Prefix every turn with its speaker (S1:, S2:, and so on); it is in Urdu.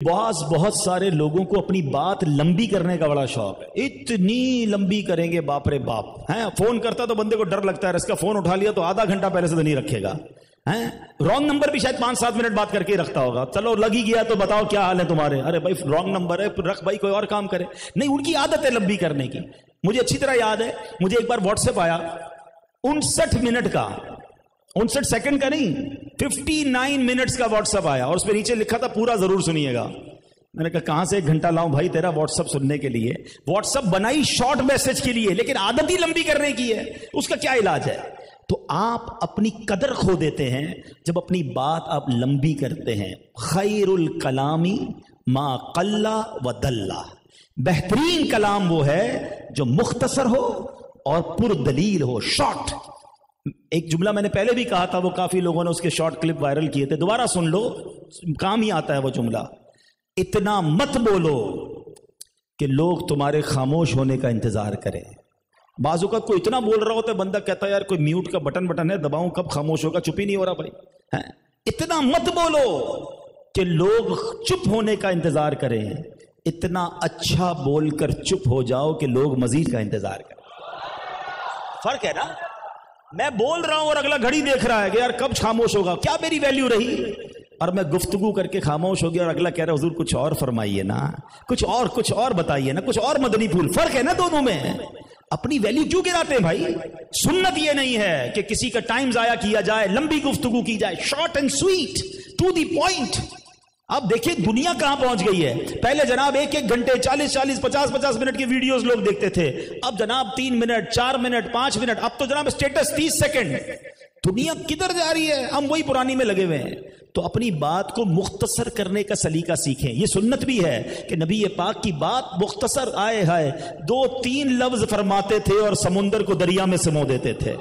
S1: بہت سارے لوگوں کو اپنی بات لمبی کرنے کا بڑا شوق ہے. اتنی لمبی کریں گے باپ رے باپ. ہیں فون کرتا تو بندے کو ڈر لگتا ہے اس کا فون اٹھا لیا تو آدھا گھنٹہ پہلے سے تو نہیں رکھے گا. رانگ نمبر بھی شاید 5-7 منٹ بات کر کے رکھتا ہوگا. چلو لگ ہی گیا تو بتاؤ کیا حال ہے تمہارے. ارے بھائی رانگ نمبر ہے رکھ بھائی کوئی اور کام کرے. نہیں ان کی عادت ہے لمبی کرنے کی. مجھے اچھی طرح یاد ہے مجھے ایک بار واٹس ایپ آیا 59 منٹ کا 59 سیکنڈ کا نہیں 59 منٹس کا واٹس ایپ آیا اور اس پہ نیچے لکھا تھا پورا ضرور سنیے گا. میں نے کہا کہاں سے 1 گھنٹہ لاؤں بھائی تیرا واٹس ایپ سننے کے لیے. واٹس ایپ بنائی شارٹ میسج کے لیے لیکن عادت ہی لمبی کرنے کی ہے. اس کا کیا علاج ہے؟ تو آپ اپنی قدر کھو دیتے ہیں جب اپنی بات آپ لمبی کرتے ہیں. خیر الکلامی ما قل و دل. بہترین کلام وہ ہے جو مختصر ہو اور پر دلیل ہو، شارٹ. ایک جملہ میں نے پہلے بھی کہا تھا، وہ کافی لوگوں نے اس کے شارٹ کلپ وائرل کیے تھے. دوبارہ سن لو، کام ہی آتا ہے وہ جملہ. اتنا مت بولو کہ لوگ تمہارے خاموش ہونے کا انتظار کریں. بعض اوقات کوئی اتنا بول رہا ہوتا ہے بندہ کہتا ہے یار کوئی میوٹ کا بٹن ہے دباؤں کب خاموش ہوگا. چپ ہی نہیں ہو رہا بھائی. اتنا مت بولو کہ لوگ چپ ہونے کا انتظار کریں. اتنا اچھا بول کر چپ ہو جاؤ کہ لوگ مزید کا انتظار کریں. فرق ہے نا. میں بول رہا ہوں اور اگلا گھڑی دیکھ رہا ہے کہ یار کب خاموش ہوگا، کیا میری ویلیو رہی. اور میں گفتگو کر کے خاموش ہو گیا اور اگلا کہہ رہا حضور کچھ اور فرمائیے نا، کچھ اور بتائیے نا، کچھ اور مدنی پھول. فرق ہے نا دونوں میں. اپنی ویلیو کیوں گراتے ہیں بھائی؟ سنت یہ نہیں ہے کہ کسی کا ٹائم ضائع کیا جائے، لمبی گفتگو کی جائے. Short and sweet to the point. اب دیکھیں دنیا کہاں پہنچ گئی ہے. پہلے جناب 1 گھنٹے 40 50 منٹ کی ویڈیوز لوگ دیکھتے تھے. اب جناب 3 منٹ 4 منٹ 5 منٹ. اب تو جناب اسٹیٹس 30 سیکنڈ. دنیا کدھر جا رہی ہے؟ ہم وہی پرانی میں لگے ہوئے ہیں. تو اپنی بات کو مختصر کرنے کا سلیقہ سیکھیں. یہ سنت بھی ہے کہ نبی پاک کی بات مختصر آئے 2-3 لفظ فرماتے تھے اور سمندر کو دریا میں سمو دیتے تھے.